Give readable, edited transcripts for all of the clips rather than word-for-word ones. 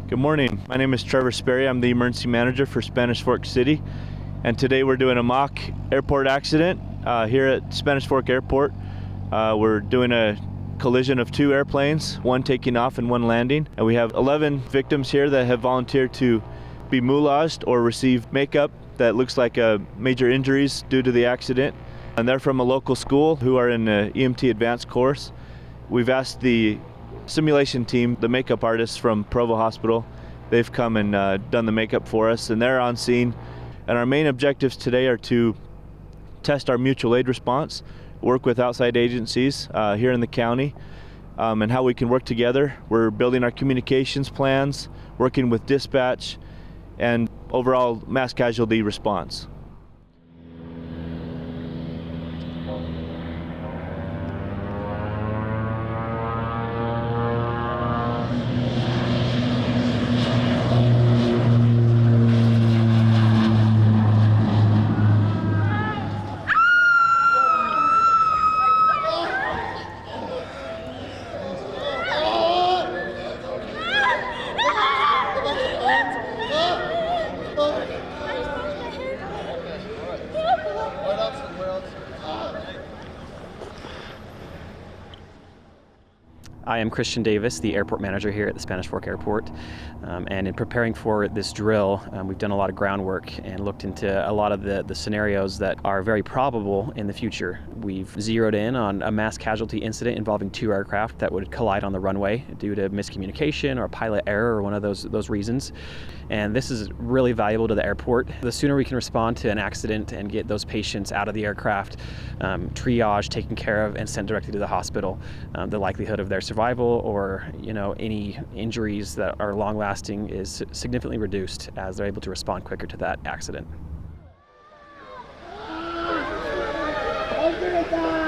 Good morning. My name is Trevor Sperry. I'm the emergency manager for Spanish Fork City. And today we're doing a mock airport accident here at Spanish Fork Airport. We're doing a collision of two airplanes, one taking off and one landing. And we have 11 victims here that have volunteered to be moulaged or receive makeup that looks like major injuries due to the accident. And they're from a local school who are in the EMT advanced course. We've asked the simulation team, the makeup artists from Provo Hospital, they've come and done the makeup for us, and they're on scene. And our main objectives today are to test our mutual aid response, work with outside agencies here in the county, and how we can work together. We're building our communications plans, working with dispatch, and overall mass casualty response. I am Christian Davis, the airport manager here at the Spanish Fork Airport. And in preparing for this drill, we've done a lot of groundwork and looked into a lot of the scenarios that are very probable in the future. We've zeroed in on a mass casualty incident involving two aircraft that would collide on the runway due to miscommunication or pilot error or one of those reasons. And this is really valuable to the airport. The sooner we can respond to an accident and get those patients out of the aircraft, triage, taken care of, and sent directly to the hospital, the likelihood of their survival or any injuries that are long-lasting is significantly reduced as they're able to respond quicker to that accident. I'm gonna die!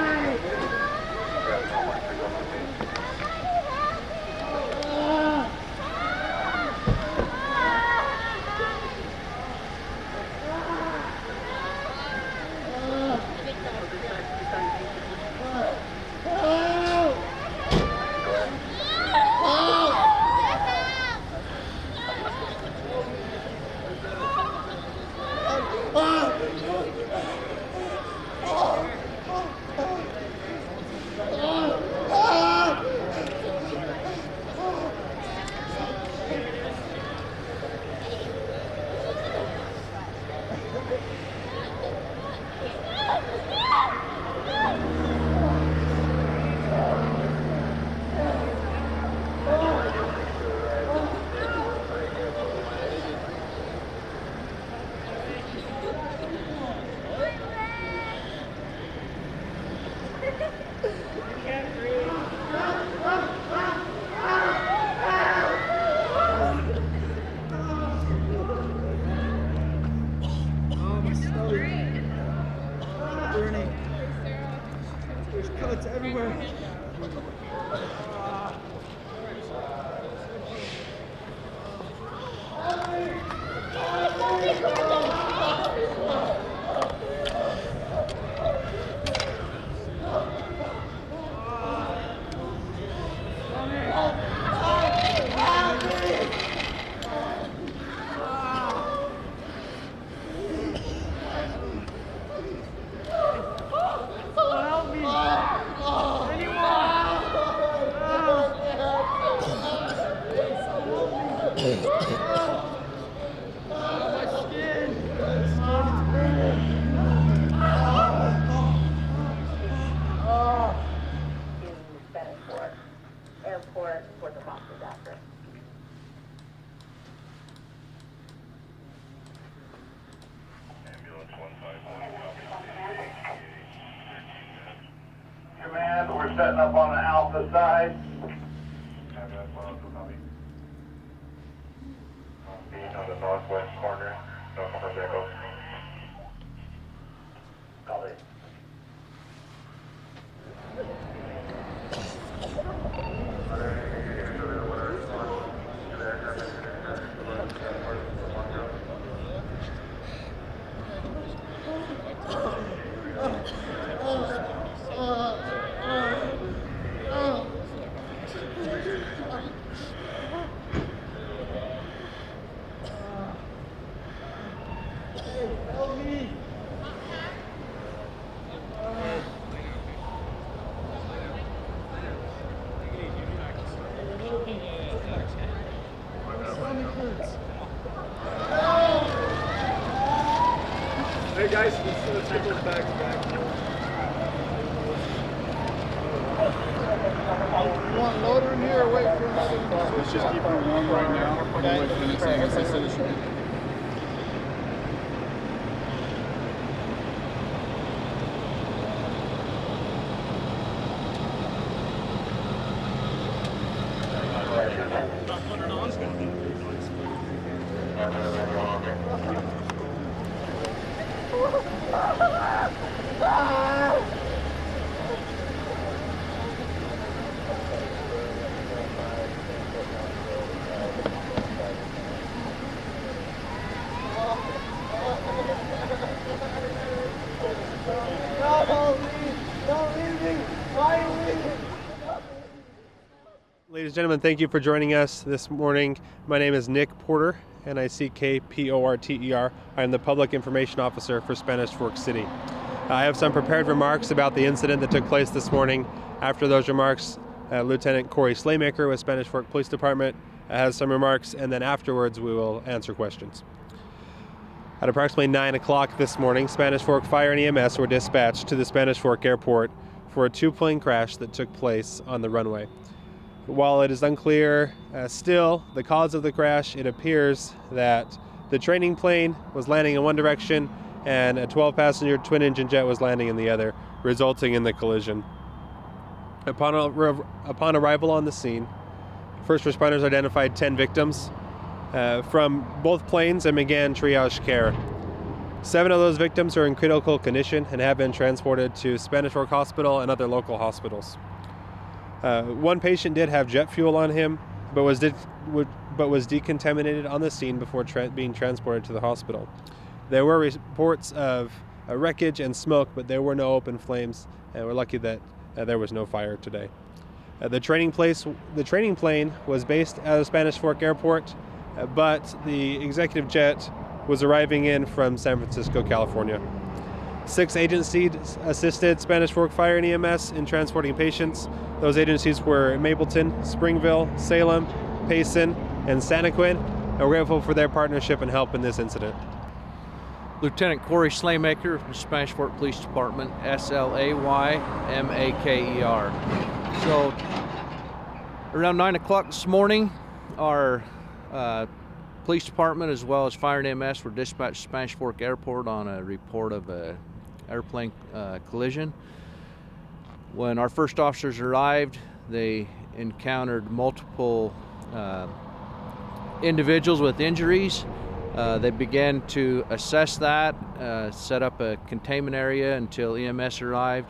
There's cuts everywhere. Airport for the bomb disaster. Ambulance 151. Command, we're setting up on the alpha side. Ambulance 102, copy. Being on the northwest corner, no confirm echo. Copy. Hey guys, let's get those bags back. You want a loader in here or wait for another one? Let's just keep it warm right now. Okay. Wait for the next thing. As I said, it should be. Don't leave me! Why are you leaving? Ladies and gentlemen, thank you for joining us this morning. My name is Nick Porter, Nickporter. I am the Public Information Officer for Spanish Fork City. I have some prepared remarks about the incident that took place this morning. After those remarks, Lieutenant Corey Slaymaker with Spanish Fork Police Department has some remarks, and then afterwards we will answer questions. At approximately 9 o'clock this morning, Spanish Fork Fire and EMS were dispatched to the Spanish Fork Airport for a two-plane crash that took place on the runway. While it is unclear still the cause of the crash, it appears that the training plane was landing in one direction and a 12-passenger twin-engine jet was landing in the other, resulting in the collision. Upon arrival on the scene, first responders identified 10 victims from both planes and began triage care. 7 of those victims are in critical condition and have been transported to Spanish Fork Hospital and other local hospitals. One patient did have jet fuel on him, but was decontaminated on the scene before being transported to the hospital. There were reports of wreckage and smoke, but there were no open flames, and we're lucky that there was no fire today. The training plane was based out of Spanish Fork Airport, but the executive jet was arriving in from San Francisco, California. 6 agencies assisted Spanish Fork Fire and EMS in transporting patients. Those agencies were Mapleton, Springville, Salem, Payson, and Santaquin, and we're grateful for their partnership and help in this incident. Lieutenant Corey Slaymaker from Spanish Fork Police Department, Slaymaker. So, around 9 o'clock this morning, our police department as well as fire and EMS were dispatched to Spanish Fork Airport on a report of an airplane collision. When our first officers arrived, they encountered multiple individuals with injuries. They began to assess that, set up a containment area until EMS arrived.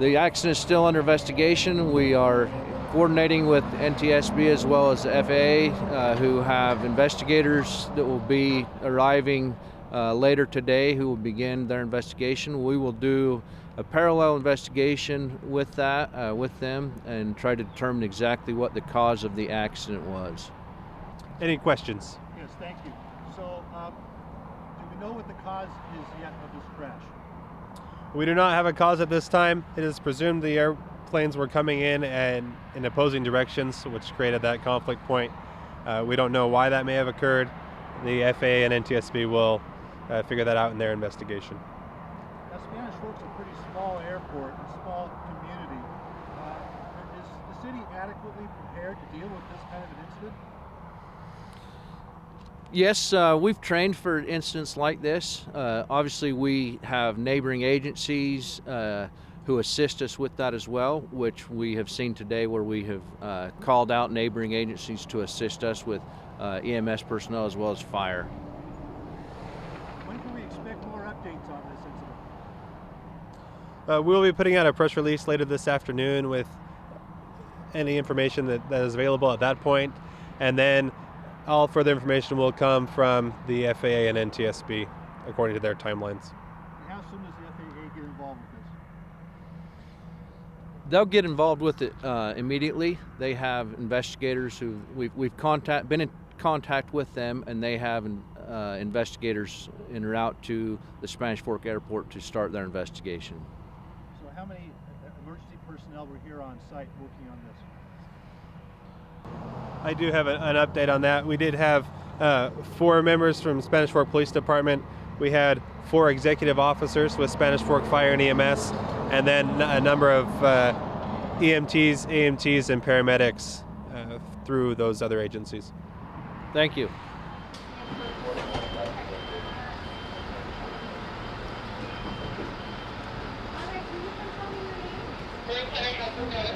The accident is still under investigation. We are coordinating with NTSB as well as the FAA, who have investigators that will be arriving later today who will begin their investigation. We will do a parallel investigation with that, with them, and try to determine exactly what the cause of the accident was. Any questions? Yes, thank you. So, do we know what the cause is yet of this crash? We do not have a cause at this time. It is presumed the airplanes were coming in and in opposing directions, which created that conflict point. We don't know why that may have occurred. The FAA and NTSB will figure that out in their investigation. Now, Spanish Fork's a pretty small airport, a small community. Is the city adequately prepared to deal with this kind of an incident? Yes, we've trained for incidents like this. Obviously, we have neighboring agencies who assist us with that as well, which we have seen today where we have called out neighboring agencies to assist us with EMS personnel as well as fire. When can we expect more updates on this incident? We'll be putting out a press release later this afternoon with any information that is available at that point, and then all further information will come from the FAA and NTSB according to their timelines. And how soon does the FAA get involved with this? They'll get involved with it immediately. They have investigators who we've been in contact with them, and they have investigators en route to the Spanish Fork Airport to start their investigation. So how many emergency personnel were here on site working on this? I do have an update on that. We did have 4 members from Spanish Fork Police Department. We had 4 executive officers with Spanish Fork Fire and EMS, and then a number of EMTs, AMTs, and paramedics through those other agencies. Thank you. Lieutenant,